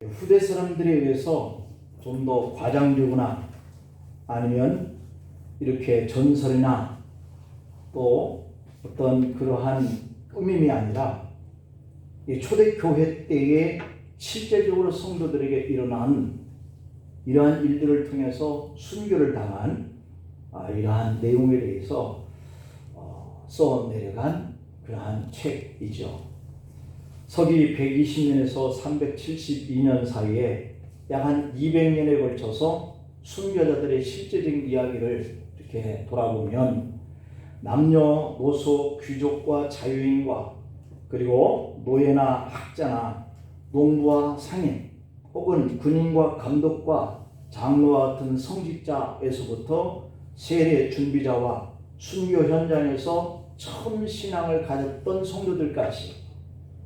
후대 사람들에 의해서 좀 더 과장되거나 아니면 이렇게 전설이나 또 어떤 그러한 꾸밈이 아니라 이 초대교회 때에 실제적으로 성도들에게 일어난 이러한 일들을 통해서 순교를 당한 이러한 내용에 대해서 써내려간 그러한 책이죠. 서기 120년에서 372년 사이에 약 한 200년에 걸쳐서 순교자들의 실제적인 이야기를 이렇게 돌아보면 남녀노소 귀족과 자유인과 그리고 노예나 학자나 농부와 상인 혹은 군인과 감독과 장로와 같은 성직자에서부터 세례 준비자와 순교 현장에서 처음 신앙을 가졌던 성도들까지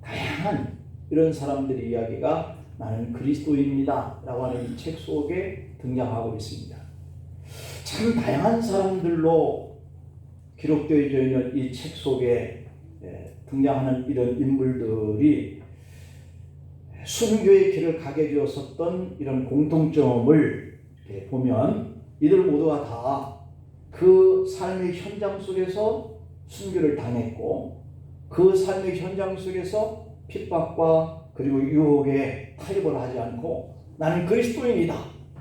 다양한 이런 사람들의 이야기가 나는 그리스도인입니다 라고 하는 이 책 속에 등장하고 있습니다. 참 다양한 사람들로 기록되어 있는 이 책 속에 등장하는 이런 인물들이 순교의 길을 가게 되었었던 이런 공통점을 보면 이들 모두가 다 그 삶의 현장 속에서 순교를 당했고 그 삶의 현장 속에서 핍박과 그리고 유혹에 타협을 하지 않고 나는 그리스도인이다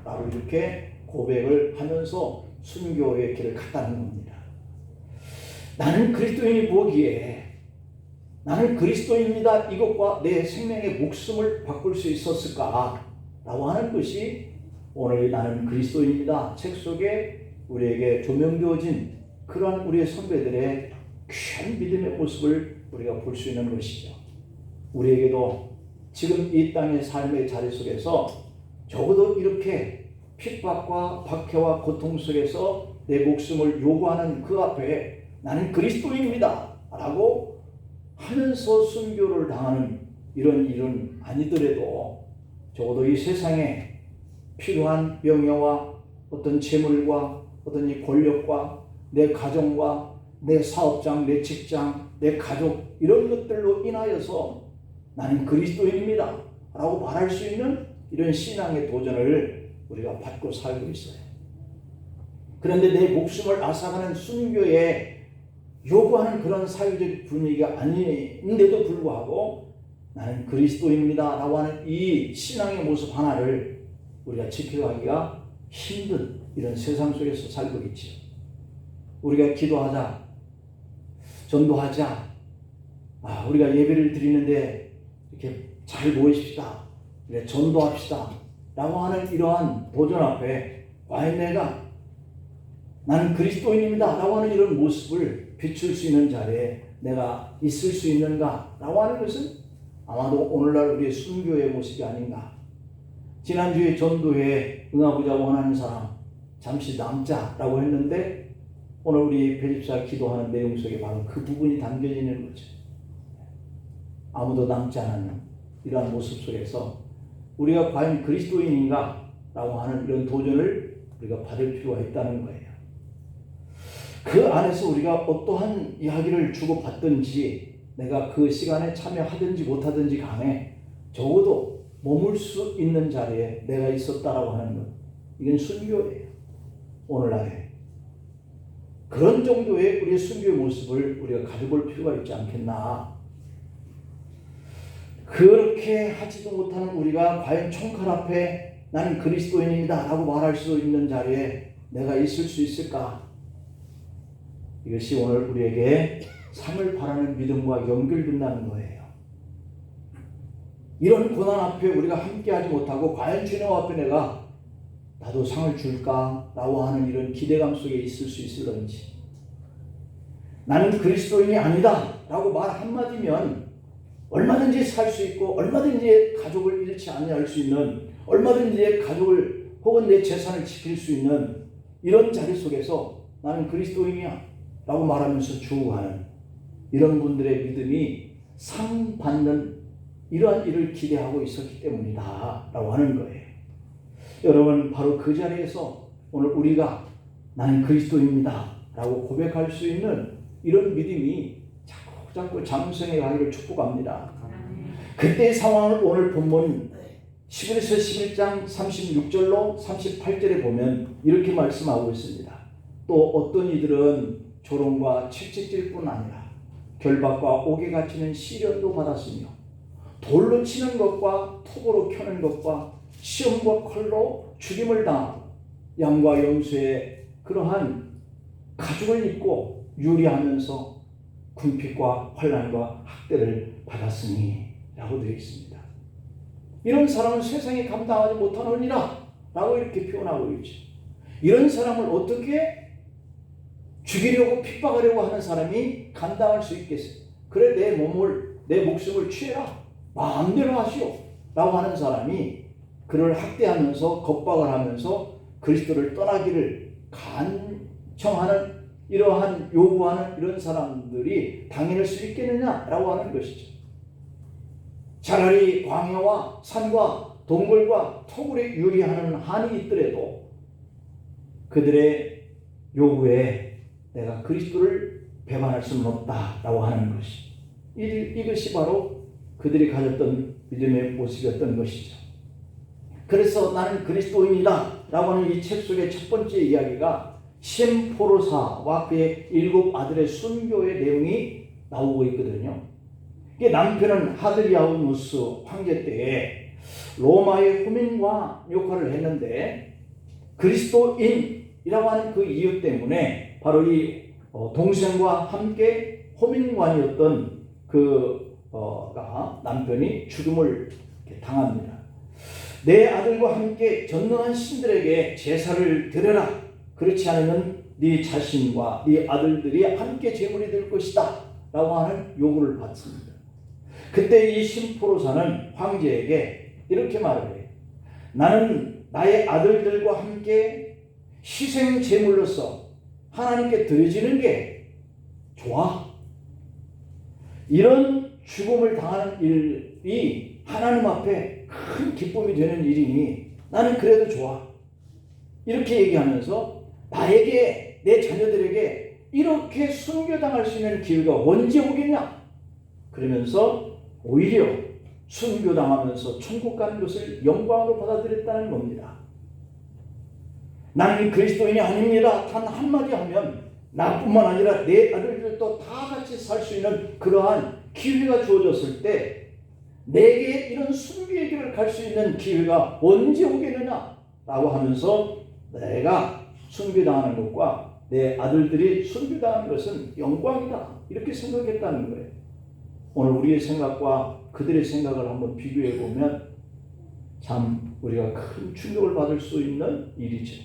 라고 이렇게 고백을 하면서 순교의 길을 갔다는 겁니다. 나는 그리스도인이 뭐기에 나는 그리스도인입니다 이것과 내 생명의 목숨을 바꿀 수 있었을까 라고 하는 것이 오늘 나는 그리스도인입니다 책 속에 우리에게 조명되어진 그러한 우리의 선배들의 귀한 믿음의 모습을 우리가 볼 수 있는 것이죠. 우리에게도 지금 이 땅의 삶의 자리 속에서 적어도 이렇게 핍박과 박해와 고통 속에서 내 목숨을 요구하는 그 앞에 나는 그리스도인입니다 라고 하면서 순교를 당하는 이런 일은 아니더라도 적어도 이 세상에 필요한 명예와 어떤 재물과 어떤 이 권력과 내 가정과 내 사업장, 내 직장, 내 가족 이런 것들로 인하여서 나는 그리스도인입니다 라고 말할 수 있는 이런 신앙의 도전을 우리가 받고 살고 있어요. 그런데 내 목숨을 앗아가는 순교에 요구하는 그런 사회적 분위기가 아닌데도 불구하고 나는 그리스도인입니다 라고 하는 이 신앙의 모습 하나를 우리가 지켜가기가 힘든 이런 세상 속에서 살고 있죠. 우리가 기도하자, 전도하자, 우리가 예배를 드리는데 이렇게 잘 모이십시다, 전도합시다 라고 하는 이러한 도전 앞에 과연 내가 나는 그리스도인입니다 라고 하는 이런 모습을 비출 수 있는 자리에 내가 있을 수 있는가 라고 하는 것은 아마도 오늘날 우리의 순교의 모습이 아닌가. 지난주에 전도에 응하고자 원하는 사람 잠시 남자라고 했는데 오늘 우리 배집사 기도하는 내용 속에 바로 그 부분이 담겨져 있는 거죠. 아무도 남지 않는 이러한 모습 속에서 우리가 과연 그리스도인인가 라고 하는 이런 도전을 우리가 받을 필요가 있다는 거예요. 그 안에서 우리가 어떠한 이야기를 주고받든지 내가 그 시간에 참여하든지 못하든지 간에 적어도 머물 수 있는 자리에 내가 있었다라고 하는 것, 이건 순교예요. 오늘날에 그런 정도의 우리의 순교의 모습을 우리가 가져볼 필요가 있지 않겠나. 그렇게 하지도 못하는 우리가 과연 총칼 앞에 나는 그리스도인입니다 라고 말할 수 있는 자리에 내가 있을 수 있을까? 이것이 오늘 우리에게 상을 바라는 믿음과 연결된다는 거예요. 이런 고난 앞에 우리가 함께하지 못하고 과연 주님 앞에 내가 나도 상을 줄까? 라고 하는 이런 기대감 속에 있을 수 있을런지, 나는 그리스도인이 아니다 라고 말 한마디면 얼마든지 살 수 있고 얼마든지 가족을 잃지 아니할 수 있는, 얼마든지 내 가족을 혹은 내 재산을 지킬 수 있는 이런 자리 속에서 나는 그리스도인이야 라고 말하면서 주고하는 이런 분들의 믿음이 상 받는 이러한 일을 기대하고 있었기 때문이다 라고 하는 거예요. 여러분, 바로 그 자리에서 오늘 우리가 나는 그리스도인입니다 라고 고백할 수 있는 이런 믿음이 자꾸 장성해 가기를 축복합니다. 그때의 상황을 오늘 본문 히브리서 11장 36절로 38절에 보면 이렇게 말씀하고 있습니다. 또 어떤 이들은 조롱과 채찍질 뿐 아니라 결박과 옥에 갇히는 시련도 받았으며 돌로 치는 것과 톱으로 켜는 것과 시험과 칼로 죽임을 당하고 양과 염소의 그러한 가죽을 입고 유리하면서 궁핍과 환난과 학대를 받았으니 라고 되어 있습니다. 이런 사람은 세상에 감당하지 못하느니라 라고 이렇게 표현하고 있죠. 이런 사람을 어떻게 죽이려고 핍박하려고 하는 사람이 감당할 수 있겠어요? 그래 내 목숨을 취해라 마음대로 하시오 라고 하는 사람이 그를 학대하면서 겁박을 하면서 그리스도를 떠나기를 간청하는 이러한 요구하는 이런 사람들이 당연할 수 있겠느냐라고 하는 것이죠. 차라리 광야와 산과 동굴과 토굴에 유리하는 한이 있더라도 그들의 요구에 내가 그리스도를 배반할 수는 없다라고 하는 것이 이것이 바로 그들이 가졌던 믿음의 모습이었던 것이죠. 그래서 나는 그리스도인이다 라고 하는 이 책 속의 첫 번째 이야기가 심포로사와 그의 7 아들의 순교의 내용이 나오고 있거든요. 남편은 하드리아우누스 황제 때에 로마의 호민관 역할을 했는데 그리스도인이라고 하는 그 이유 때문에 바로 이 동생과 함께 호민관이었던 그가 남편이 죽음을 당합니다. 내 아들과 함께 전능한 신들에게 제사를 드려라. 그렇지 않으면 네 자신과 네 아들들이 함께 제물이 될 것이다 라고 하는 요구를 받습니다. 그때 이 심포로사는 황제에게 이렇게 말을 해요. 나는 나의 아들들과 함께 희생 제물로서 하나님께 드려지는 게 좋아. 이런 죽음을 당하는 일이 하나님 앞에 큰 기쁨이 되는 일이니 나는 그래도 좋아. 이렇게 얘기하면서 나에게 내 자녀들에게 이렇게 순교당할 수 있는 기회가 언제 오겠냐? 그러면서 오히려 순교당하면서 천국 가는 것을 영광으로 받아들였다는 겁니다. 나는 그리스도인이 아닙니다. 단 한마디 하면 나뿐만 아니라 내 아들들도 다 같이 살 수 있는 그러한 기회가 주어졌을 때 내게 이런 순교의 길을 갈 수 있는 기회가 언제 오겠느냐 라고 하면서 내가 순교당하는 것과 내 아들들이 순교당하는 것은 영광이다 이렇게 생각했다는 거예요. 오늘 우리의 생각과 그들의 생각을 한번 비교해 보면 참 우리가 큰 충격을 받을 수 있는 일이죠.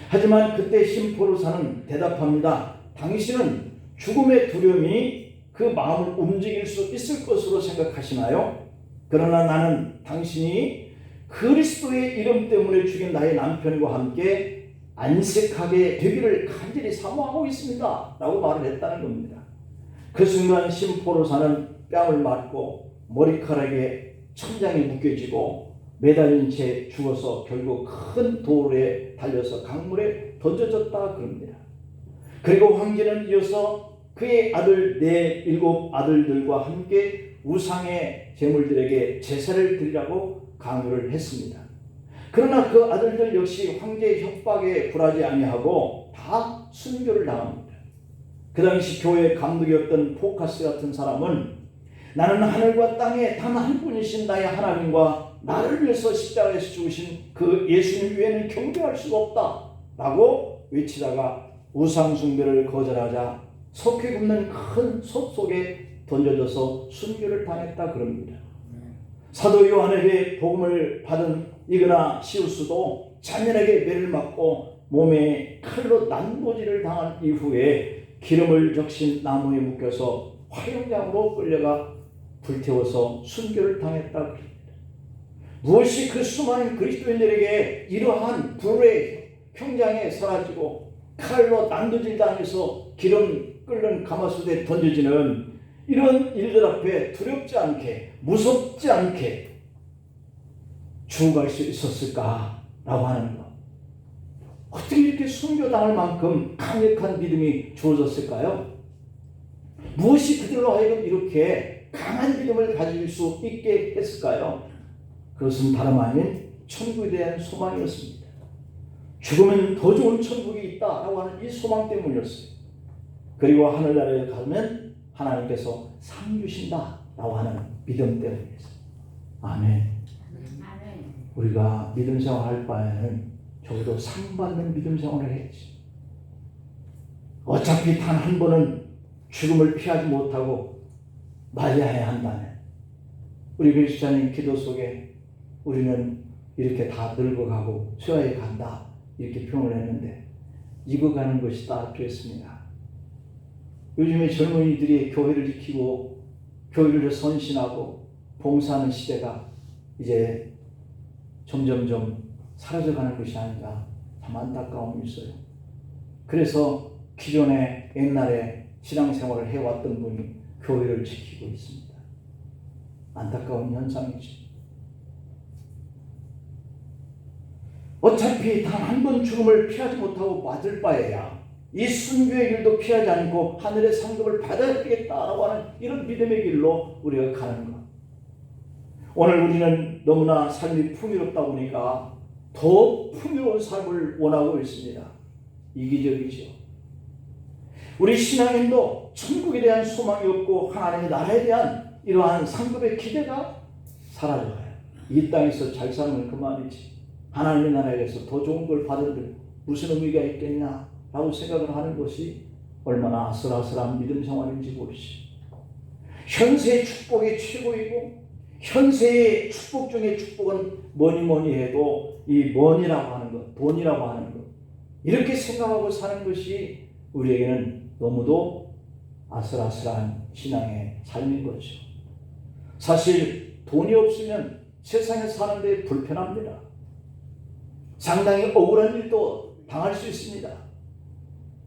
하지만 그때 심포로사는 대답합니다. 당신은 죽음의 두려움이 그 마음을 움직일 수 있을 것으로 생각하시나요? 그러나 나는 당신이 그리스도의 이름 때문에 죽인 나의 남편과 함께 안식하게 되기를 간절히 사모하고 있습니다 라고 말을 했다는 겁니다. 그 순간 심포로사는 뺨을 맞고 머리카락에 천장에 묶여지고 매달린 채 죽어서 결국 큰 돌에 달려서 강물에 던져졌다 그럽니다. 그리고 황제는 이어서 그의 아들 7 아들들과 함께 우상의 제물들에게 제사를 드리라고 강요를 했습니다. 그러나 그 아들들 역시 황제의 협박에 굴하지 아니하고 다 순교를 당합니다. 그 당시 교회 감독이었던 포카스 같은 사람은 나는 하늘과 땅에 단 한 분이신 나의 하나님과 나를 위해서 십자가에서 죽으신 그 예수님 외에는 경배할 수가 없다 라고 외치다가 우상 숭배를 거절하자 석회 굽는 큰 솥 속에 던져져서 순교를 당했다 그럽니다. 사도 요한에게 복음을 받은 이그나 시우스도 잔인하게 매를 맞고 몸에 칼로 난도질을 당한 이후에 기름을 적신 나무에 묶여서 화형장으로 끌려가 불태워서 순교를 당했다 그럽니다. 무엇이 그 수많은 그리스도인들에게 이러한 불의 형장에 사라지고 칼로 난도질 당해서 기름 끓는 가마솥에 던져지는 이런 일들 앞에 두렵지 않게 무섭지 않게 죽어갈 수 있었을까라고 하는 것. 어떻게 이렇게 순교당할 만큼 강력한 믿음이 주어졌을까요? 무엇이 그들로 하여금 이렇게 강한 믿음을 가질 수 있게 했을까요? 그것은 다름 아닌 천국에 대한 소망이었습니다. 죽으면 더 좋은 천국이 있다라고 하는 이 소망 때문이었어요. 그리고 하늘나라에 가면 하나님께서 상 주신다라고 하는 믿음 때문이었어요. 아멘. 우리가 믿음 생활할 바에는 적어도 상 받는 믿음 생활을 해야지. 어차피 단 한 번은 죽음을 피하지 못하고 말려야 한다면, 우리 그리스도인 기도 속에 우리는 이렇게 다 늙어가고 쇠하에 간다 이렇게 표현을 했는데, 익어가는 것이다 그랬습니다. 요즘에 젊은이들이 교회를 지키고 교회를 선신하고 봉사하는 시대가 이제 점점점 사라져가는 것이 아닌가, 참 안타까움이 있어요. 그래서 기존에 옛날에 신앙생활을 해왔던 분이 교회를 지키고 있습니다. 안타까운 현상이죠. 어차피 단 한 번 죽음을 피하지 못하고 맞을 바에야 이 순교의 길도 피하지 않고 하늘의 상급을 받아야 되겠다라고 하는 이런 믿음의 길로 우리가 가는 것. 오늘 우리는 너무나 삶이 풍요롭다 보니까 더 풍요로운 삶을 원하고 있습니다. 이기적이죠. 우리 신앙인도 천국에 대한 소망이 없고 하나님의 나라에 대한 이러한 상급의 기대가 사라져가요. 이 땅에서 잘 살면 그만이지, 하나님의 나라에서 더 좋은 걸 받을 무슨 의미가 있겠냐라고 생각을 하는 것이 얼마나 아슬아슬한 믿음 생활인지 모르시. 현세의 축복이 최고이고 현세의 축복 중에 축복은 뭐니 해도 이 money라고 하는 것, 돈이라고 하는 것, 이렇게 생각하고 사는 것이 우리에게는 너무도 아슬아슬한 신앙의 삶인 거죠. 사실 돈이 없으면 세상에 사는데 불편합니다. 상당히 억울한 일도 당할 수 있습니다.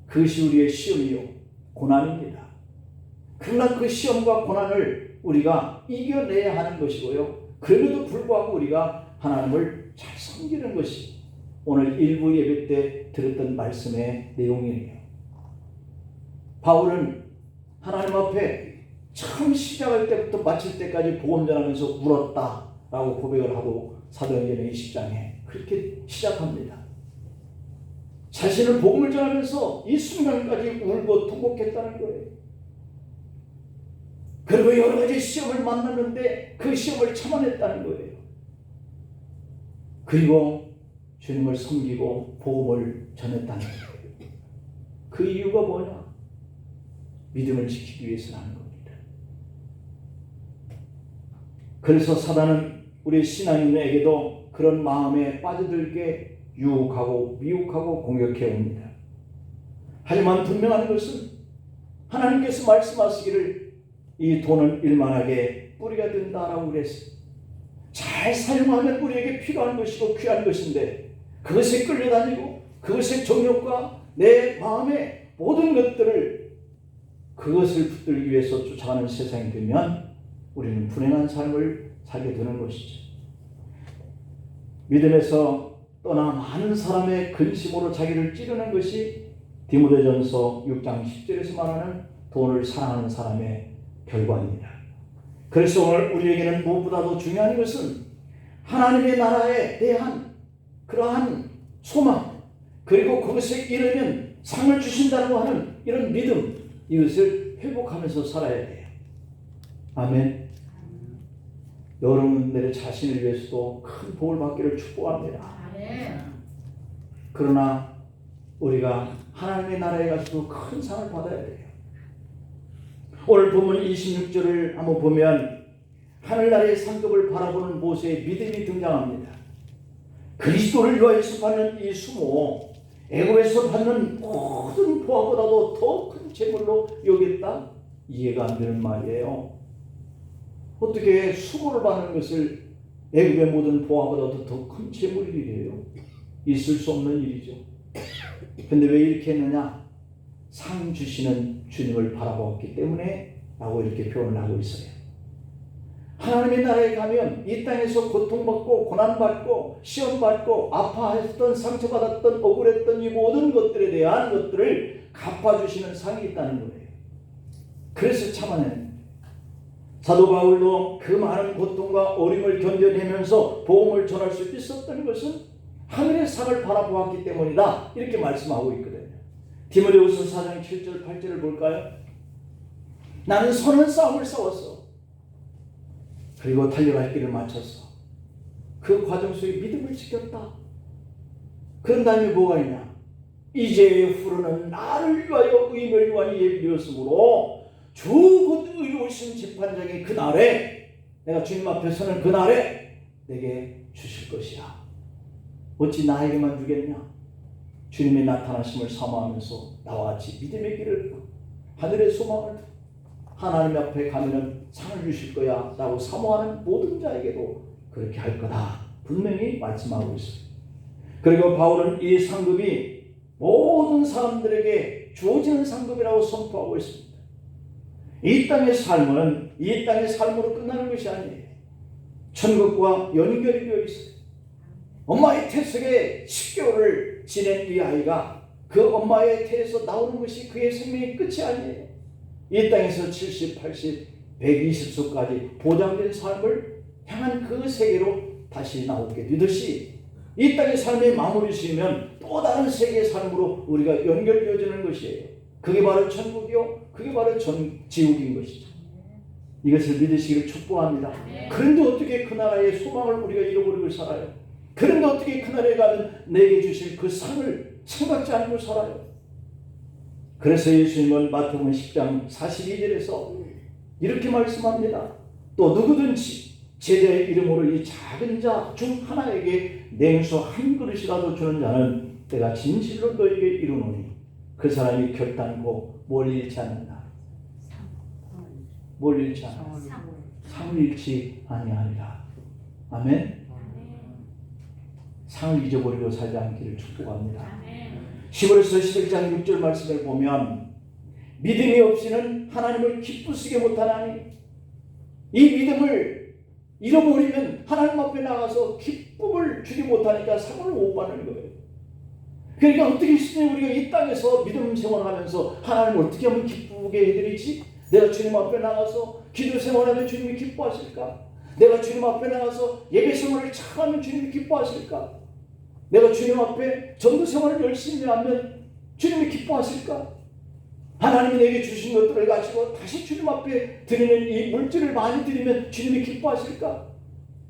그것이 우리의 시험이요 고난입니다. 그러나 그 시험과 고난을 우리가 이겨내야 하는 것이고요, 그럼에도 불구하고 우리가 하나님을 잘 섬기는 것이 오늘 일부 예배 때 들었던 말씀의 내용이에요. 바울은 하나님 앞에 처음 시작할 때부터 마칠 때까지 복음 전하면서 울었다라고 고백을 하고 사도행전 20장에 그렇게 시작합니다. 자신을 복음을 전하면서 이 순간까지 울고 통곡했다는 거예요. 그리고 여러 가지 시험을 만났는데 그 시험을 참아냈다는 거예요. 그리고 주님을 섬기고 복음을 전했다는 거예요. 그 이유가 뭐냐? 믿음을 지키기 위해서라는 겁니다. 그래서 사단은 우리 신앙인에게도 그런 마음에 빠져들게 유혹하고 미혹하고 공격해 옵니다. 하지만 분명한 것은 하나님께서 말씀하시기를 이 돈은 일만하게 뿌리가 된다라고 그랬어요. 잘 사용하면 우리에게 필요한 것이고 귀한 것인데 그것에 끌려다니고 그것의 정욕과 내 마음의 모든 것들을 그것을 붙들기 위해서 쫓아가는 세상이 되면 우리는 불행한 삶을 살게 되는 것이죠. 믿음에서 떠나 많은 사람의 근심으로 자기를 찌르는 것이 디모데전서 6장 10절에서 말하는 돈을 사랑하는 사람의 결과입니다. 그래서 오늘 우리에게는 무엇보다도 중요한 것은 하나님의 나라에 대한 그러한 소망, 그리고 그것에 이르면 상을 주신다고 하는 이런 믿음, 이것을 회복하면서 살아야 돼요. 아멘. 여러분들의 자신을 위해서도 큰 복을 받기를 축복합니다. 그러나 우리가 하나님의 나라에 가서도 큰 상을 받아야 돼요. 오늘 본문 26절을 한번 보면 하늘나라의 상급을 바라보는 모세의 믿음이 등장합니다. 그리스도를 위하여서 받는 이 수모, 애굽에서 받는 모든 보화보다도 더 큰 재물로 여겼다? 이해가 안 되는 말이에요. 어떻게 수모를 받는 것을 애굽의 모든 보화보다도 더 큰 재물이래요? 있을 수 없는 일이죠. 근데 왜 이렇게 했느냐? 상 주시는 주님을 바라보았기 때문에 라고 이렇게 표현을 하고 있어요. 하나님의 나라에 가면 이 땅에서 고통받고 고난받고 시험받고 아파했던 상처받았던 억울했던 이 모든 것들에 대한 것들을 갚아주시는 상이 있다는 거예요. 그래서 참아내는, 사도 바울도 그 많은 고통과 어림을 견뎌내면서 복음을 전할 수 있었던 것은 하늘의 상을 바라보았기 때문이다. 이렇게 말씀하고 있거든요. 디모데후서 4장 7절 8절을 볼까요? 나는 선한 싸움을 싸웠어. 그리고 달려갈 길을 마쳤어. 그 과정 속에 믿음을 지켰다. 그런 다음에 뭐가 있냐? 이제 후로는 나를 위하여 의멸관이 예비되었으므로 주 곧 의로우신 재판장이 그날에, 내가 주님 앞에 서는 그날에 내게 주실 것이야. 어찌 나에게만 주겠냐? 주님의 나타나심을 사모하면서 나와 같이 믿음의 길을, 하늘의 소망을, 하나님 앞에 가면은 상을 주실 거야 라고 사모하는 모든 자에게도 그렇게 할 거다 분명히 말씀하고 있습니다. 그리고 바울은 이 상급이 모든 사람들에게 주어지는 상급이라고 선포하고 있습니다. 이 땅의 삶은 이 땅의 삶으로 끝나는 것이 아니에요. 천국과 연결이 되어 있어요. 엄마의 태 속에 10개월을 지낸 이 아이가 그 엄마의 태에서 나오는 것이 그의 생명의 끝이 아니에요. 이 땅에서 70, 80, 120수까지 보장된 삶을 향한 그 세계로 다시 나오게 되듯이 이 땅의 삶의 마무리 지으면 또 다른 세계의 삶으로 우리가 연결되어지는 것이에요. 그게 바로 천국이요, 그게 바로 지옥인 것이죠. 이것을 믿으시기를 축복합니다. 그런데 어떻게 그 나라의 소망을 우리가 잃어버리고 살아요? 그런데 어떻게 그 나라에 가면 내게 주실 그 상을 생각지 않고 살아요? 그래서 예수님은 마태복음 10장 42절에서 이렇게 말씀합니다. 또 누구든지 제자의 이름으로 이 작은 자 중 하나에게 냉수 한 그릇이라도 주는 자는 내가 진실로 너에게 이르노니 그 사람이 결단코 뭘 잃지 않는다. 뭘 잃지 않는다. 상을 잃지 아니하리라. 아멘. 상을 잊어버리고 살지 않기를 축복합니다. 히브리서 11장 6절 말씀을 보면 믿음이 없이는 하나님을 기쁘시게 못하나니, 이 믿음을 잃어버리면 하나님 앞에 나가서 기쁨을 주지 못하니까 상을 못 받는 거예요. 그러니까 어떻게 했으면 우리가 이 땅에서 믿음 생활하면서 하나님을 어떻게 하면 기쁘게 해드리지? 내가 주님 앞에 나가서 기도 생활하면 주님이 기뻐하실까? 내가 주님 앞에 나가서 예배 생활을 잘하면 주님이 기뻐하실까? 내가 주님 앞에 전도 생활을 열심히 하면 주님이 기뻐하실까? 하나님이 내게 주신 것들을 가지고 다시 주님 앞에 드리는 이 물질을 많이 드리면 주님이 기뻐하실까?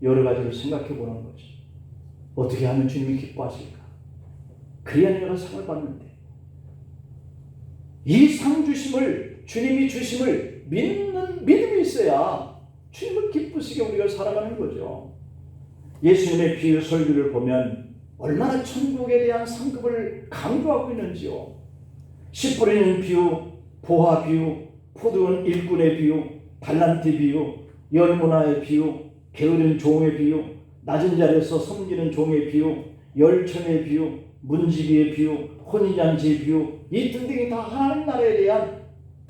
여러 가지를 생각해 보는 거죠. 어떻게 하면 주님이 기뻐하실까? 그래야 내가 상을 받는데, 이 상 주심을, 주님이 주심을 믿는 믿음이 있어야 주님을 기쁘시게 우리가 살아가는 거죠. 예수님의 비유 설교를 보면 얼마나 천국에 대한 상급을 강조하고 있는지요. 씨 뿌리는 비유, 보화 비유, 포도원 일꾼의 비유, 달란트 비유, 열무나의 비유, 게으른 종의 비유, 낮은 자리에서 섬기는 종의 비유, 열천의 비유, 문지기의 비유, 혼인잔치의 비유, 이 등등이 다 하나님 나라에 대한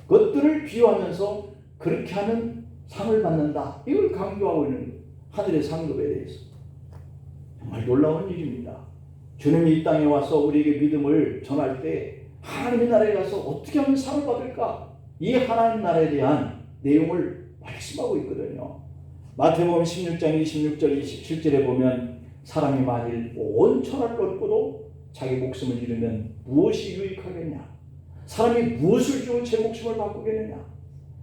것들을 비유하면서 그렇게 하면 상을 받는다. 이걸 강조하고 있는 하늘의 상급에 대해서 정말 놀라운 일입니다. 주님이 이 땅에 와서 우리에게 믿음을 전할 때 하나님의 나라에 가서 어떻게 하면 상을 받을까? 이 하나님 나라에 대한 내용을 말씀하고 있거든요. 마태복음 16장 26절 27절에 보면 사람이 만일 온 천하를 얻고도 자기 목숨을 잃으면 무엇이 유익하겠냐? 사람이 무엇을 주고 제 목숨을 바꾸겠느냐?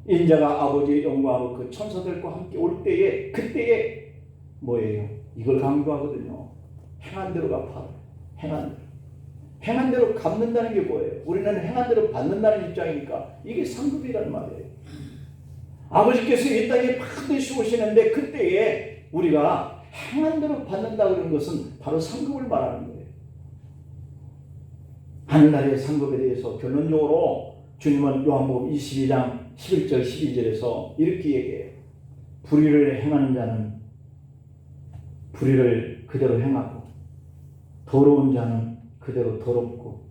인자가 아버지의 영광으로 그 천사들과 함께 올 때에, 그때에 뭐예요? 이걸 강조하거든요. 행한 대로 갚아. 행한 대로. 행한 대로 갚는다는 게 뭐예요? 우리는 행한 대로 받는다는 입장이니까 이게 상급이란 말이에요. 아버지께서 이 땅에 반드시 오시는데 그때에 우리가 행한 대로 받는다 그런 것은 바로 상급을 말하는 거예요. 하늘나라의 상급에 대해서 결론적으로 주님은 요한복음 22장 11절 12절에서 이렇게 얘기해요. 불의를 행하는 자는 불의를 그대로 행하고, 더러운 자는 그대로 더럽고,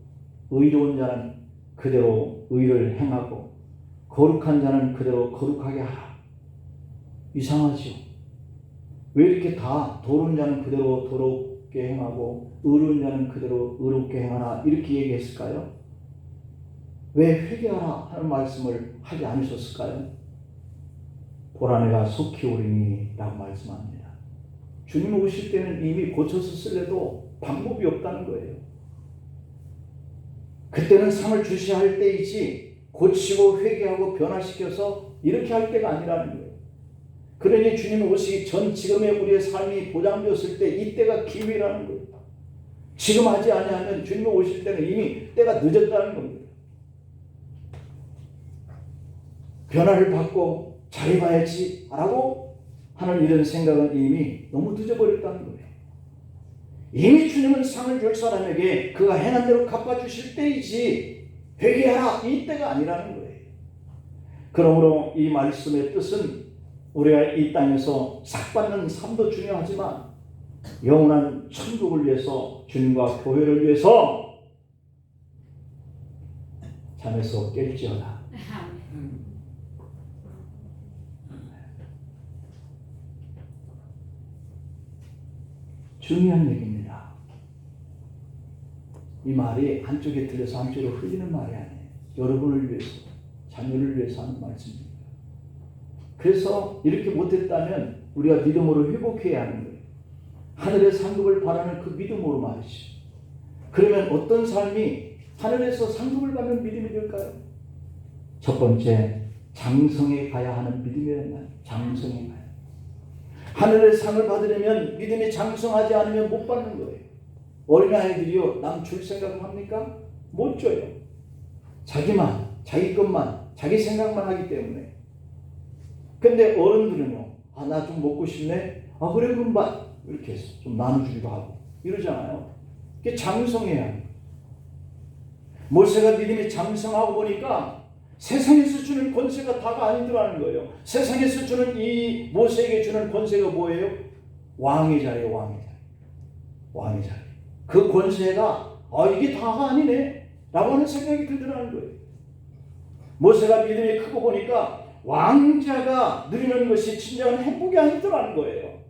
의로운 자는 그대로 의를 행하고, 거룩한 자는 그대로 거룩하게 하라. 이상하죠? 왜 이렇게 다 더러운 자는 그대로 더럽게 행하고 의로운 자는 그대로 의롭게 행하라 이렇게 얘기했을까요? 왜 회개하라 하는 말씀을 하지 않으셨을까요? 고라니가 속히 오리니 라고 말씀합니다. 주님 오실 때는 이미 고쳐서 쓸래도 방법이 없다는 거예요. 그때는 상을 주셔야 할 때이지 고치고 회개하고 변화시켜서 이렇게 할 때가 아니라는 거예요. 그러니 주님 오시기 전 지금의 우리의 삶이 보장되었을 때 이때가 기회라는 거예요. 지금 하지 아니하면 주님 오실 때는 이미 때가 늦었다는 겁니다. 변화를 받고 잘해봐야지 라고 하는 이런 생각은 이미 너무 늦어버렸다는 거예요. 이미 주님은 상을 줄 사람에게 그가 행한 대로 갚아주실 때이지 회개하라 이 때가 아니라는 거예요. 그러므로 이 말씀의 뜻은 우리가 이 땅에서 삭받는 삶도 중요하지만 영원한 천국을 위해서 주님과 교회를 위해서 잠에서 깰지어다. 중요한 얘기입니다. 이 말이 한쪽에 들려서 한쪽으로 흘리는 말이 아니에요. 여러분을 위해서, 자녀를 위해서 하는 말씀입니다. 그래서 이렇게 못했다면 우리가 믿음으로 회복해야 하는 거예요. 하늘의 상급을 바라는 그 믿음으로 말이죠. 그러면 어떤 삶이 하늘에서 상급을 받는 믿음이 될까요? 첫 번째, 장성에 가야 하는 믿음이란 말이에요. 장성에 가야. 하늘의 상을 받으려면 믿음이 장성하지 않으면 못 받는 거예요. 어린아이들이요, 남 줄 생각을 합니까? 못 줘요. 자기만, 자기 것만, 자기 생각만 하기 때문에. 근데 어른들은요, 나 좀 먹고 싶네? 그래, 그럼 봐. 이렇게 해서 좀 나눠주기도 하고. 이러잖아요. 그게 장성해야 해요. 모세가 믿음이 장성하고 보니까 세상에서 주는 권세가 다가 아니더라는 거예요. 세상에서 주는 이 모세에게 주는 권세가 뭐예요? 왕의 자리예요. 왕의 자리. 왕의 자리. 그 권세가 이게 다가 아니네 라고 하는 생각이 들더라는 거예요. 모세가 믿음이 크고 보니까 왕자가 누리는 것이 진정한 행복이 아니더라는 거예요.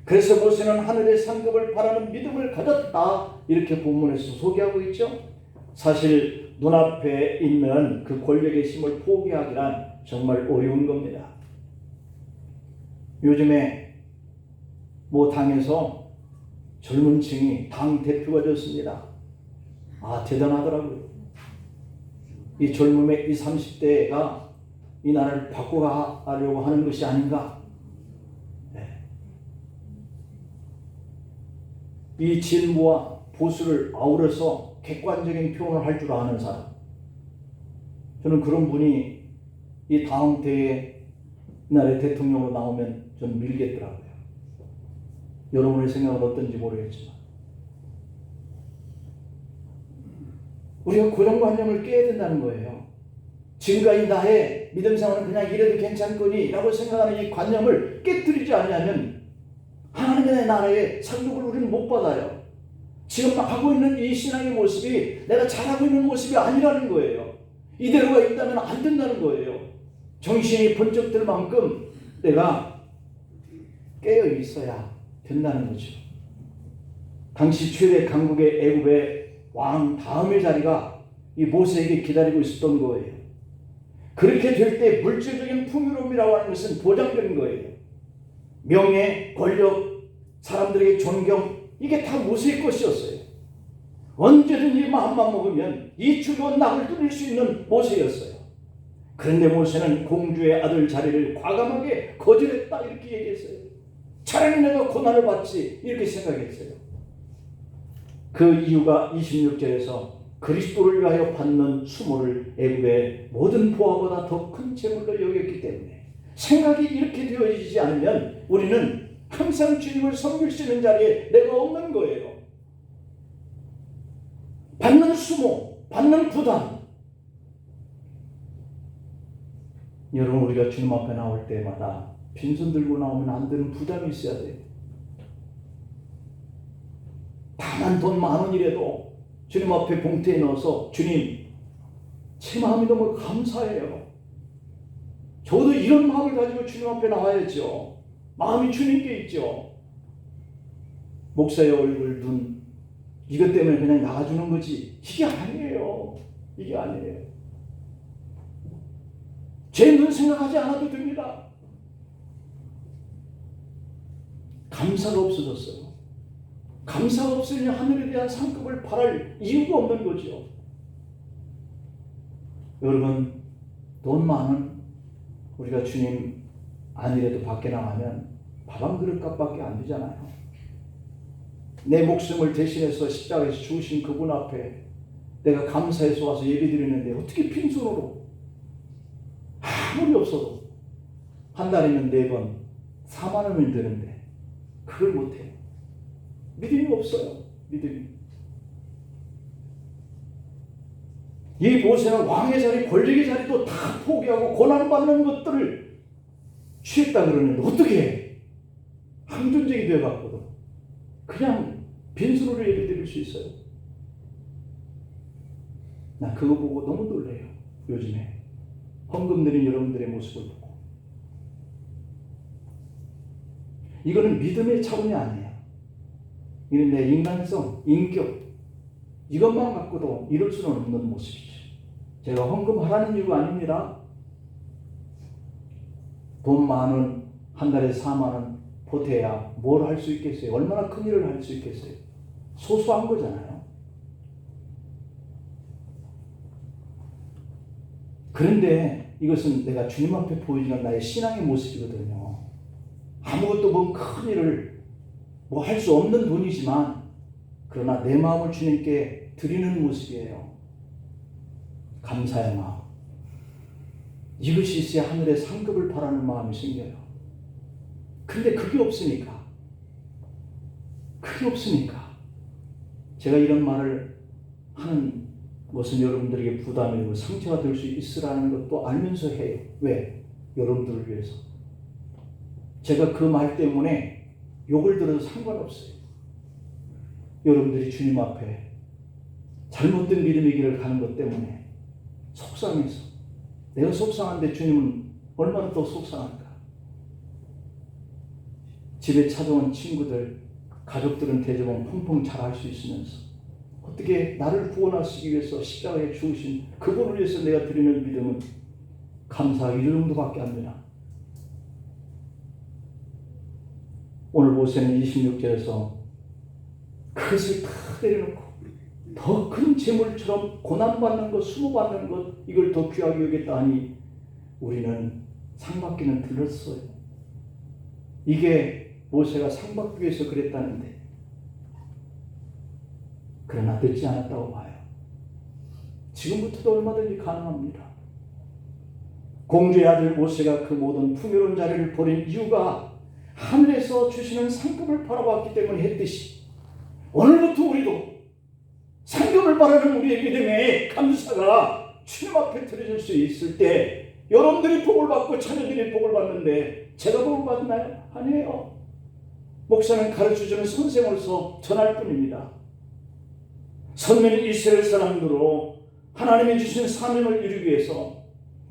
그래서 모세는 하늘의 상급을 바라는 믿음을 가졌다 이렇게 본문에서 소개하고 있죠. 사실 눈앞에 있는 그 권력의 힘을 포기하기란 정말 어려운 겁니다. 요즘에 뭐 당에서 젊은 층이 당 대표가 됐습니다. 대단하더라고요. 이 젊음의 이 30대가 이 나라를 바꿔가려고 하는 것이 아닌가. 이 진보와 보수를 아우러서 객관적인 표현을 할 줄 아는 사람. 저는 그런 분이 이 다음 대회 나라의 대통령으로 나오면 좀 밀겠더라고요. 여러분의 생각은 어떤지 모르겠지만 우리가 고정관념을 깨야 된다는 거예요. 지금까지 나의 믿음 생활은 그냥 이래도 괜찮거니 라고 생각하는 이 관념을 깨뜨리지 않으면 하나님의 나라의 상급을 우리는 못 받아요. 지금 하고 있는 이 신앙의 모습이 내가 잘하고 있는 모습이 아니라는 거예요. 이대로가 있다면 안 된다는 거예요. 정신이 번쩍 들 만큼 내가 깨어 있어야 된다는 거죠. 당시 최대 강국의 애굽의 왕 다음의 자리가 이 모세에게 기다리고 있었던 거예요. 그렇게 될 때 물질적인 풍요로움이라고 하는 것은 보장되는 거예요. 명예, 권력, 사람들에게 존경, 이게 다 모세의 것이었어요. 언제든지 마음만 먹으면 이 즐거운 낙을 뚫을 수 있는 모세였어요. 그런데 모세는 공주의 아들 자리를 과감하게 거절했다 이렇게 얘기했어요. 차라리 내가 고난을 받지 이렇게 생각했어요. 그 이유가 26절에서 그리스도를 위하여 받는 수모를 애굽의 모든 보화보다 더 큰 재물로 여겼기 때문에 생각이 이렇게 되어지지 않으면 우리는 항상 주님을 섬길 수 있는 자리에 내가 없는 거예요. 받는 수모, 받는 부담. 여러분 우리가 주님 앞에 나올 때마다 빈손 들고 나오면 안 되는 부담이 있어야 돼요. 다만 돈 10,000원이라도 주님 앞에 봉투에 넣어서 주님 제 마음이 너무 감사해요. 저도 이런 마음을 가지고 주님 앞에 나와야죠. 마음이 주님께 있죠. 목사의 얼굴, 눈 이것 때문에 그냥 나가주는 거지 이게 아니에요. 이게 아니에요. 제 눈 생각하지 않아도 됩니다. 감사가 없어졌어요. 감사가 없으니 하늘에 대한 상급을 바랄 이유가 없는 거죠. 여러분, 돈 많은 우리가 주님 안이라도 밖에 나가면 밥 한 그릇 값밖에 안 되잖아요. 내 목숨을 대신해서 십자가에서 죽으신 그분 앞에 내가 감사해서 와서 예배드리는데 어떻게 빈손으로, 아무리 없어도 한 달이면 4번 4만 원이면 되는데 그걸 못해요. 믿음이 없어요. 믿음이. 이 모세는 왕의 자리, 권력의 자리도 다 포기하고 고난받는 것들을 취했다 그러는데 어떻게 해? 항존적이 되어갖고도 그냥 빈손으로 예배드릴 수 있어요. 나 그거 보고 너무 놀래요. 요즘에 헌금 드린 여러분들의 모습을 보고. 이거는 믿음의 차원이 아니에요. 이는 내 인간성, 인격, 이것만 갖고도 이룰 수는 없는 모습이죠. 제가 헌금하라는 이유가 아닙니다. 돈 많은 한 달에 4만 원 보태야 뭘 할 수 있겠어요? 얼마나 큰 일을 할 수 있겠어요? 소소한 거잖아요. 그런데 이것은 내가 주님 앞에 보여주는 나의 신앙의 모습이거든요. 아무것도 뭐 큰 일을 뭐 할 수 없는 돈이지만 그러나 내 마음을 주님께 드리는 모습이에요. 감사의 마음. 이것이 있어야 하늘의 상급을 바라는 마음이 생겨요. 근데 그게 없으니까 제가 이런 말을 하는 것은 여러분들에게 부담이고 상처가 될 수 있으라는 것도 알면서 해요. 왜? 여러분들을 위해서. 제가 그 말 때문에 욕을 들어도 상관없어요. 여러분들이 주님 앞에 잘못된 믿음의 길을 가는 것 때문에 속상해서, 내가 속상한데 주님은 얼마나 더 속상할까? 집에 찾아온 친구들, 가족들은 대접은 펑펑 잘할 수 있으면서 어떻게 나를 구원하시기 위해서 십자가에 죽으신 그분을 위해서 내가 드리는 믿음은 감사 이 정도밖에 안 되나? 오늘 모세는 26절에서 그것을 다 내려놓고 더 큰 재물처럼 고난받는 것, 수모받는 것, 이걸 더 귀하게 여겼다 하니 우리는 상 받기는 들었어요. 이게 모세가 상 받기 위해서 그랬다는데, 그러나 듣지 않았다고 봐요. 지금부터도 얼마든지 가능합니다. 공주의 아들 모세가 그 모든 풍요로운 자리를 버린 이유가 하늘에서 주시는 상급을 바라봤기 때문에 했듯이 오늘부터 우리도 상급을 바라는 우리의 믿음의 감사가 주님 앞에 드려질 수 있을 때 여러분들이 복을 받고 자녀들이 복을 받는데 제가 복을 받나요? 아니에요. 목사는 가르쳐주는 선생으로서 전할 뿐입니다. 선민 이스라엘 사람들로 하나님이 주신 사명을 이루기 위해서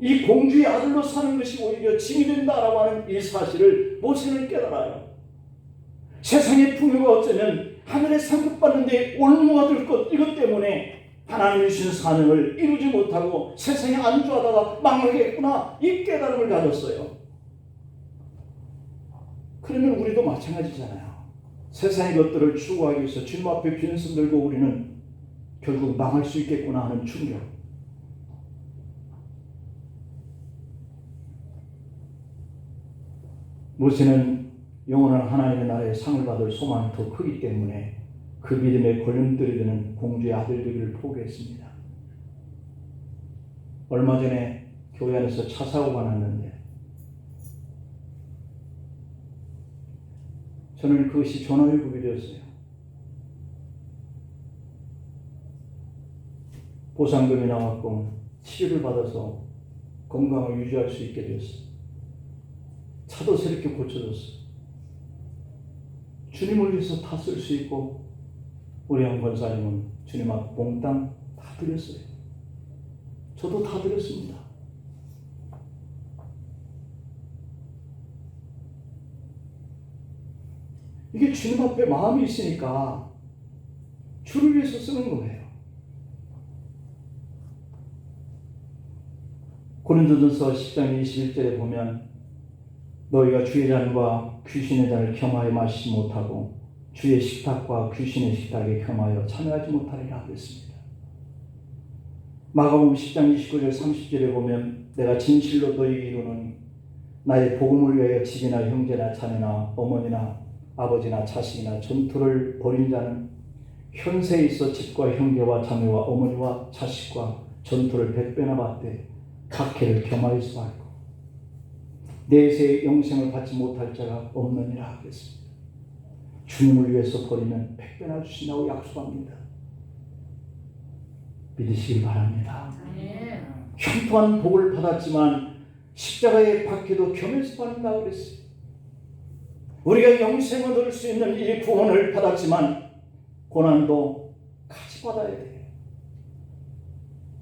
이 공주의 아들로 사는 것이 오히려 짐이 된다라고 하는 이 사실을 모세는 깨달아요. 세상의 풍요가 어쩌면 하늘에 상급받는 데 올무가 될 것, 이것 때문에 하나님이 주신 사명을 이루지 못하고 세상에 안주하다가 망하겠구나, 이 깨달음을 가졌어요. 그러면 우리도 마찬가지잖아요. 세상의 것들을 추구하기 위해서 주님 앞에 빈손 들고 우리는 결국 망할 수 있겠구나 하는 충격. 모세는 영원한 하나님의 나라의 상을 받을 소망이 더 크기 때문에 그 믿음의 걸림돌이 되는 공주의 아들 되기를 포기했습니다. 얼마 전에 교회 안에서 차 사고가 났는데 저는 그것이 전화위복이 되었어요. 보상금이 나왔고 치료를 받아서 건강을 유지할 수 있게 되었어요. 차도 새롭게 고쳐졌어요. 주님을 위해서 다 쓸 수 있고 우리 한 권사님은 주님 앞 몽땅 다 드렸어요. 저도 다 드렸습니다. 이게 주님 앞에 마음이 있으니까 주를 위해서 쓰는 거예요. 고린도전서 10장 21절에 보면 너희가 주의 잔과 귀신의 잔을 겸하여 마시지 못하고 주의 식탁과 귀신의 식탁에 겸하여 참여하지 못하리라 그랬습니다. 마가복음 10장 29절 30절에 보면 내가 진실로 너희에게 이르노니 나의 복음을 위하여 집이나 형제나 자매나 어머니나 아버지나 자식이나 전투를 벌인 자는 현세에 있어 집과 형제와 자매와 어머니와 자식과 전투를 100배나 받되 박해를 겸하여서 받고 내세의 영생을 받지 못할 자가 없느니라 그랬습니다. 주님을 위해서 버리면 100배나 주신다고 약속합니다. 믿으시길 바랍니다. 형통한 복을 받았지만 십자가의 박해도 겸해서 받는다고 그랬어요. 우리가 영생을 얻을 수 있는 이 구원을 받았지만 고난도 같이 받아야 돼요.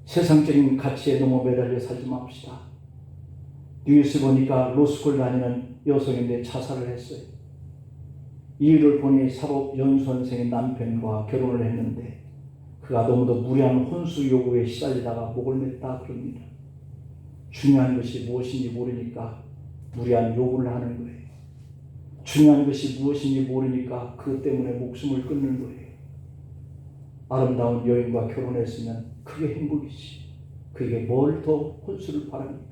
세상적인 가치에 너무 매달려 살지 맙시다. 뉴스 보니까 로스쿨 다니는 여성인데 자살을 했어요. 이유를 보니 사법연수원생의 남편과 결혼을 했는데 그가 너무도 무리한 혼수 요구에 시달리다가 목을 맸다 그럽니다. 중요한 것이 무엇인지 모르니까 무리한 요구를 하는 거예요. 중요한 것이 무엇인지 모르니까 그것 때문에 목숨을 끊는 거예요. 아름다운 여인과 결혼했으면 그게 행복이지. 그게 뭘 더 혼수를 바랍니까?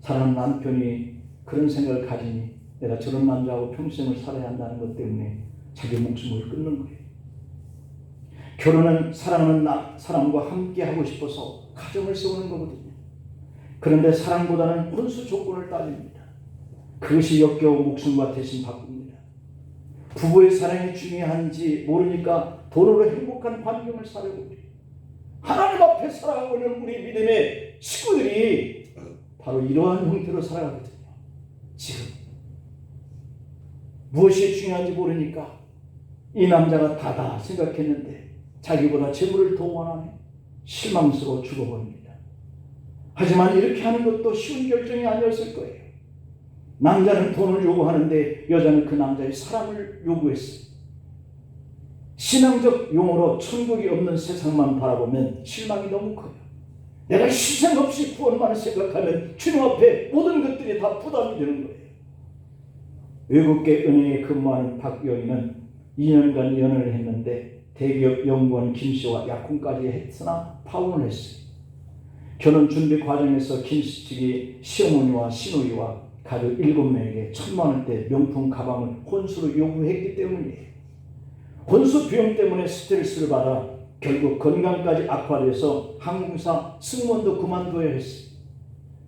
사랑하는 남편이 그런 생각을 가지니 내가 저런 남자하고 평생을 살아야 한다는 것 때문에 자기 목숨을 끊는 거예요. 결혼은 사랑하는 사람과 함께 하고 싶어서 가정을 세우는 거거든요. 그런데 사랑보다는 혼수 조건을 따집니다. 그것이 역겨워 목숨과 대신 바꿉니다. 부부의 사랑이 중요한지 모르니까 돈으로 행복한 환경을 살려고 해요. 하나님 앞에 살아가고 있는 우리 믿음의 식구들이 바로 이러한 형태로 살아가거든요. 지금 무엇이 중요한지 모르니까 이 남자가 다다 생각했는데 자기보다 재물을 더 원하네. 실망스러워 죽어버립니다. 하지만 이렇게 하는 것도 쉬운 결정이 아니었을 거예요. 남자는 돈을 요구하는데 여자는 그 남자의 사랑을 요구했어요. 신앙적 용어로 천국이 없는 세상만 바라보면 실망이 너무 커요. 내가 희생 없이 구원만 생각하면 주님 앞에 모든 것들이 다 부담이 되는 거예요. 외국계 은행에 근무하는 박 여인은 2년간 연애를 했는데 대기업 연구원 김 씨와 약혼까지 했으나 파혼을 했어요. 결혼 준비 과정에서 김 씨 측이 시어머니와 시누이와 가족 7명에게 1,000만 원대 명품 가방을 혼수로 요구했기 때문이에요. 혼수 비용 때문에 스트레스를 받아 결국 건강까지 악화돼서 항공사 승무원도 그만둬야 했어요.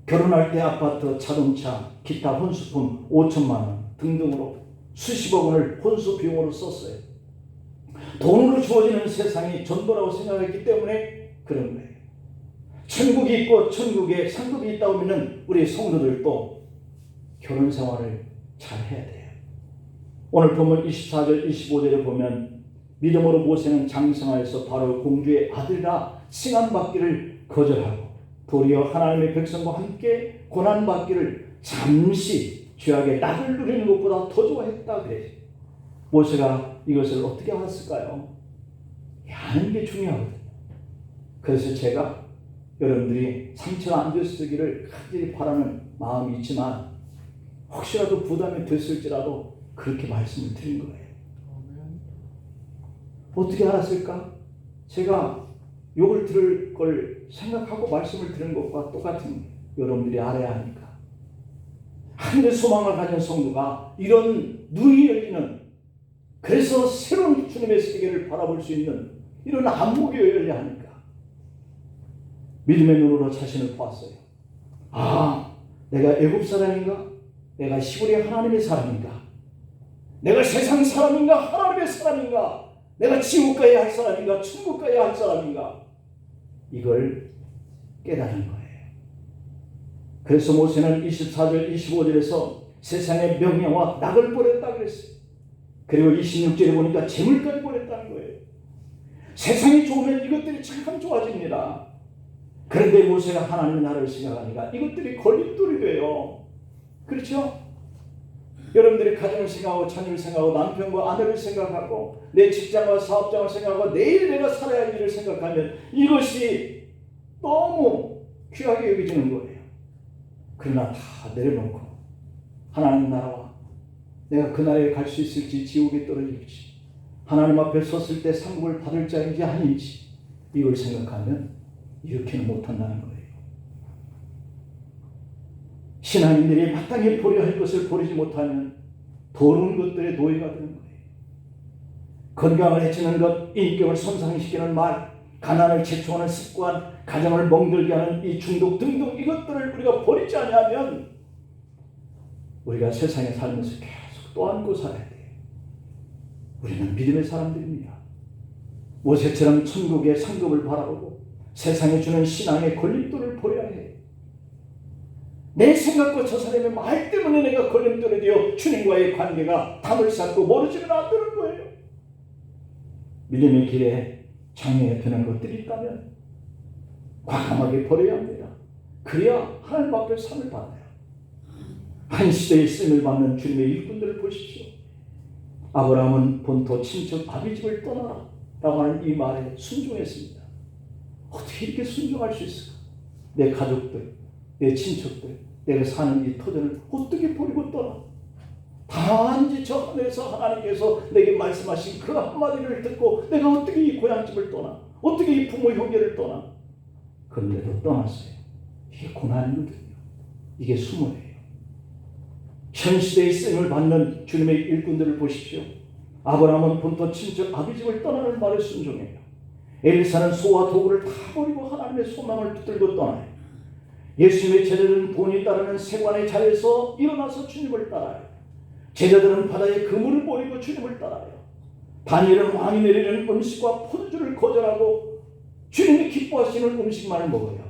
결혼할 때 아파트, 자동차, 기타 혼수품 5천만 원 등등으로 수십억 원을 혼수 비용으로 썼어요. 돈으로 주어지는 세상이 전부라고 생각했기 때문에 그런 거예요. 천국이 있고 천국에 상급이 있다고 하면 우리 성도들도 결혼 생활을 잘 해야 돼요. 오늘 본문 24절 25절에 보면 믿음으로 모세는 장성하여서 바로 공주의 아들이라 칭함받기를 거절하고 도리어 하나님의 백성과 함께 고난받기를 잠시 죄악의 낙을 누리는 것보다 더 좋아했다 그래요. 모세가 이것을 어떻게 알았을까요? 하는 게 중요하거든요. 그래서 제가 여러분들이 상처가 안 됐으기를 간절히 바라는 마음이 있지만 혹시라도 부담이 됐을지라도 그렇게 말씀을 드린 거예요. 어떻게 알았을까? 제가 욕을 들을 걸 생각하고 말씀을 드린 것과 똑같은 거예요. 여러분들이 알아야 하니까. 하늘의 소망을 가진 성도가 이런 눈이 열리는, 그래서 새로운 주님의 세계를 바라볼 수 있는 이런 안목이 열려야 하니까 믿음의 눈으로 자신을 보았어요. 아, 내가 애굽 사람인가? 내가 시골의 하나님의 사람인가? 내가 세상 사람인가? 하나님의 사람인가? 내가 지옥 가야 할 사람인가? 천국 가야 할 사람인가? 이걸 깨달은 거예요. 그래서 모세는 24절 25절에서 세상의 명예와 낙을 버렸다 그랬어요. 그리고 26절에 보니까 재물까지 버렸다는 거예요. 세상이 좋으면 이것들이 참 좋아집니다. 그런데 모세가 하나님의 나라를 생각하니까 이것들이 걸림돌이 돼요. 그렇죠? 여러분들이 가정을 생각하고 자녀를 생각하고 남편과 아내를 생각하고 내 직장과 사업장을 생각하고 내일 내가 살아야 할 일을 생각하면 이것이 너무 귀하게 여겨지는 거예요. 그러나 다 내려놓고 하나님 나라와 내가 그날에 갈 수 있을지 지옥에 떨어질지 하나님 앞에 섰을 때 상급을 받을 자인지 아닌지 이걸 생각하면 이렇게는 못한다는 거예요. 신앙인들이 마땅히 보려 할 것을 보리지 못하면 더러운 것들의 노예가 되는 거예요. 건강을 해치는 것, 인격을 손상시키는 말, 가난을 제초하는 습관, 가정을 멍들게 하는 이 중독 등등 이것들을 우리가 버리지 않으면 우리가 세상에 살면서 계속 또 안고 살아야 돼요. 우리는 믿음의 사람들입니다. 모세처럼 천국의 상급을 바라보고 세상에 주는 신앙의 걸림돌을 버려야 해요. 내 생각과 저 사람의 말 때문에 내가 걸림돌이 되어 주님과의 관계가 담을 쌓고 멀어지면 안 되는 거예요. 믿음의 길에 장애에 드는 것들이 있다면 과감하게 버려야 합니다. 그래야 하나님 앞에 상을 받아요. 한 시대에 쓰임을 받는 주님의 일꾼들을 보십시오. 아브라함은 본토 친척 아비집을 떠나라 라고 하는 이 말에 순종했습니다. 어떻게 이렇게 순종할 수 있을까? 내 가족들, 내 친척들, 내가 사는 이 토지를 어떻게 버리고 떠나? 단지 저 하늘에서 하나님께서 내게 말씀하신 그 한마디를 듣고 내가 어떻게 이 고향집을 떠나? 어떻게 이 부모 형제를 떠나? 그런데도 떠났어요. 이게 고난이거든요. 이게 수모예요. 현 시대의 쓰임을 받는 주님의 일꾼들을 보십시오. 아브라함은 본토 친척 아비집을 떠나는 말에 순종해요. 엘리사는 소와 도구를 다 버리고 하나님의 소망을 붙들고 떠나요. 예수님의 제자들은 돈이 따르는 세관의 자리에서 일어나서 주님을 따라요. 제자들은 바다의 그물을 버리고 주님을 따라요. 다니엘은 왕이 내리는 음식과 포도주를 거절하고 주님이 기뻐하시는 음식만을 먹어요.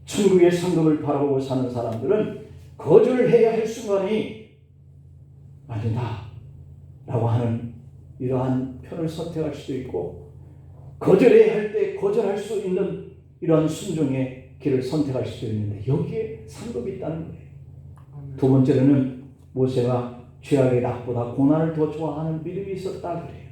천국의 상급을 바라보고 사는 사람들은 거절을 해야 할 순간이 아니다 라고 하는 이러한 편을 선택할 수도 있고, 거절해야 할 때 거절할 수 있는 이러한 순종의 길을 선택할 수도 있는데 여기에 상급이 있다는 거예요. 두 번째로는 모세가 죄악의 낙보다 고난을 더 좋아하는 믿음이 있었다 그래요.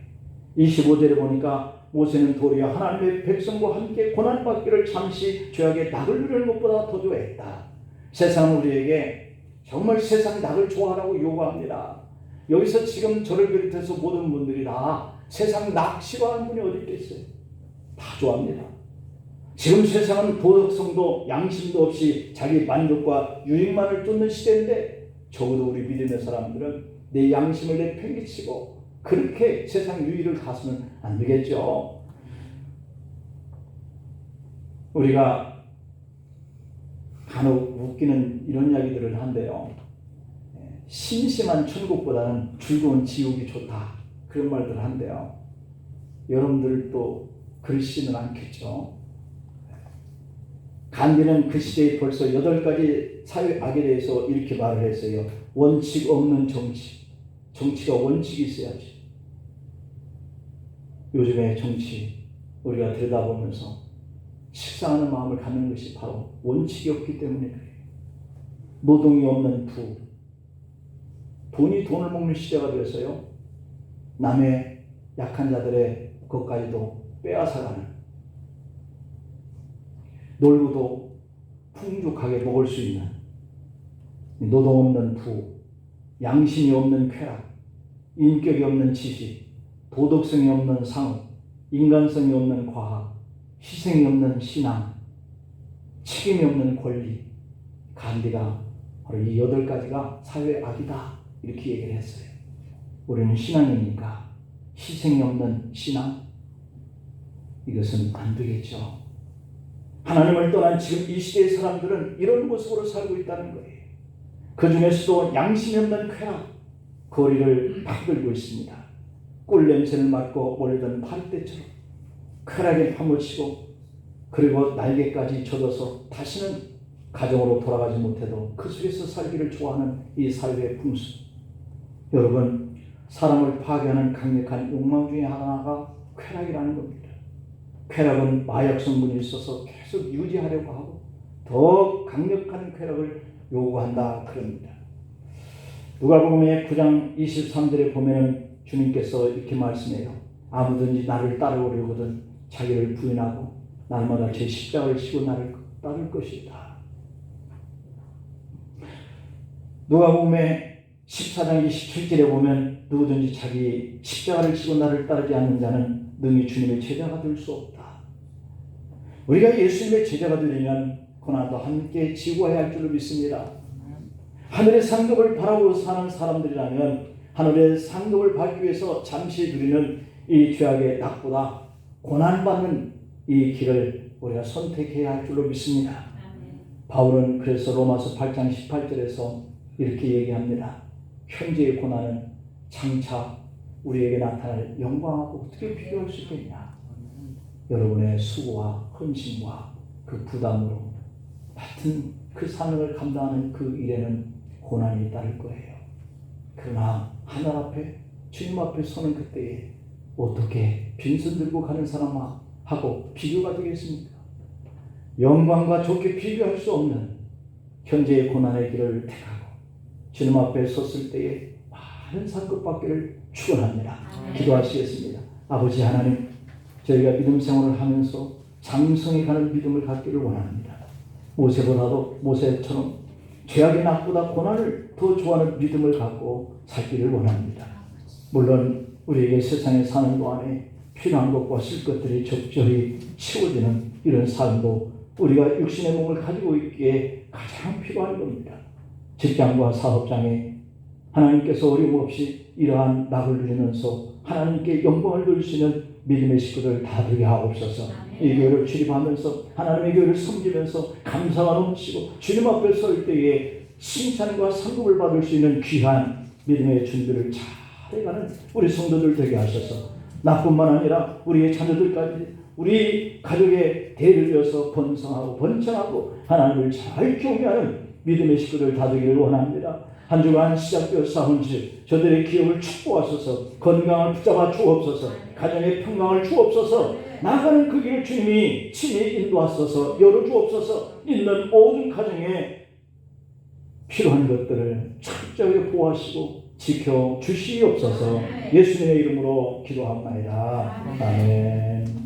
25절에 보니까 모세는 도리어 하나님의 백성과 함께 고난받기를 잠시 죄악의 낙을 누리는 것보다 더 좋아했다. 세상은 우리에게 정말 세상 낙을 좋아하라고 요구합니다. 여기서 지금 저를 비롯해서 모든 분들이 다 세상 낙 싫어하는 분이 어디 있겠어요? 다 좋아합니다. 지금 세상은 도덕성도 양심도 없이 자기 만족과 유익만을 쫓는 시대인데 적어도 우리 믿음의 사람들은 내 양심을 내팽개치고 그렇게 세상 유익을 가서는 안 되겠죠. 우리가 간혹 웃기는 이런 이야기들을 한대요. 심심한 천국보다는 즐거운 지옥이 좋다. 그런 말들을 한대요. 여러분들도 그러시지는 않겠죠. 간디는 그 시대에 벌써 8가지 사회 악에 대해서 이렇게 말을 했어요. 원칙 없는 정치. 정치가 원칙이 있어야지. 요즘의 정치 우리가 들여다보면서 식상하는 마음을 갖는 것이 바로 원칙이 없기 때문에 그래요. 노동이 없는 부. 돈이 돈을 먹는 시대가 되어서요. 남의 약한 자들의 것까지도 빼앗아가는, 놀고도 풍족하게 먹을 수 있는 노동 없는 부, 양심이 없는 쾌락, 인격이 없는 지식, 도덕성이 없는 상업, 인간성이 없는 과학, 희생이 없는 신앙, 책임이 없는 권리. 간디가 바로 이 8가지가 사회의 악이다 이렇게 얘기를 했어요. 우리는 신앙이니까 희생이 없는 신앙, 이것은 안 되겠죠. 하나님을 떠난 지금 이 시대의 사람들은 이런 모습으로 살고 있다는 거예요. 그 중에서도 양심이 없는 쾌락, 거리를 파들고 있습니다. 꿀 냄새를 맡고 몰던 파리떼처럼 쾌락에 파묻히고, 그리고 날개까지 젖어서 다시는 가정으로 돌아가지 못해도 그 속에서 살기를 좋아하는 이 사회의 풍수. 여러분, 사람을 파괴하는 강력한 욕망 중에 하나가 쾌락이라는 겁니다. 쾌락은 마약 성분이 있어서 계속 유지하려고 하고 더 강력한 쾌락을 요구한다 그럽니다. 누가복음의 9장 23절에 보면 주님께서 이렇게 말씀해요. 아무든지 나를 따르려거든 자기를 부인하고 날마다 제 십자가를 지고 나를 따를 것이다. 누가복음의 14장 27절에 보면 누구든지 자기 십자가를 지고 나를 따르지 않는 자는 능히 주님의 제자가 될 수 없다. 우리가 예수님의 제자가 되려면 고난도 함께 지고 가야 할 줄로 믿습니다. 하늘의 상급을 바라고 사는 사람들이라면 하늘의 상급을 받기 위해서 잠시 누리는 이 죄악의 낙보다 고난받는 이 길을 우리가 선택해야 할 줄로 믿습니다. 바울은 그래서 로마서 8장 18절에서 이렇게 얘기합니다. 현재의 고난은 장차 우리에게 나타날 영광하고 어떻게 비교할 수 있겠냐. 여러분의 수고와 헌신과 그 부담으로 같은 그 사명을 감당하는 그 일에는 고난이 따를 거예요. 그러나 하늘 앞에 주님 앞에 서는 그때에 어떻게 빈손 들고 가는 사람하고 비교가 되겠습니까? 영광과 좋게 비교할 수 없는 현재의 고난의 길을 택하고 주님 앞에 섰을 때에 많은 상급 받기를 축원합니다. 기도하시겠습니다. 아버지 하나님, 저희가 믿음 생활을 하면서 장성해 가는 믿음을 갖기를 원합니다. 모세처럼 죄악의 낙보다 고난을 더 좋아하는 믿음을 갖고 살기를 원합니다. 물론 우리에게 세상에 사는 동안에 필요한 것과 쓸 것들이 적절히 치워지는 이런 삶도 우리가 육신의 몸을 가지고 있기에 가장 필요한 겁니다. 직장과 사업장에 하나님께서 어려움 없이 이러한 낙을 누리면서 하나님께 영광을 돌릴 수 있는 믿음의 식구들 다 되게 하옵소서. 이 교회를 출입하면서 하나님의 교회를 섬기면서 감사가 넘치고 주님 앞에 설 때에 칭찬과 상급을 받을 수 있는 귀한 믿음의 준비를 잘 해가는 우리 성도들 되게 하셔서 나뿐만 아니라 우리의 자녀들까지 우리 가족의 대를 이어서 번성하고 번창하고 하나님을 잘 경외하는 믿음의 식구들 다 되기를 원합니다. 한 주간 시작되었사온 즉 저들의 기업을 축복하소서. 건강을 붙잡아 주옵소서. 가정의 평강을 주옵소서. 나가는 그 길을 주님이 친히 인도하소서. 열어주옵소서. 있는 모든 가정에 필요한 것들을 철저하게 보호하시고 지켜주시옵소서. 예수님의 이름으로 기도합니다. 아멘.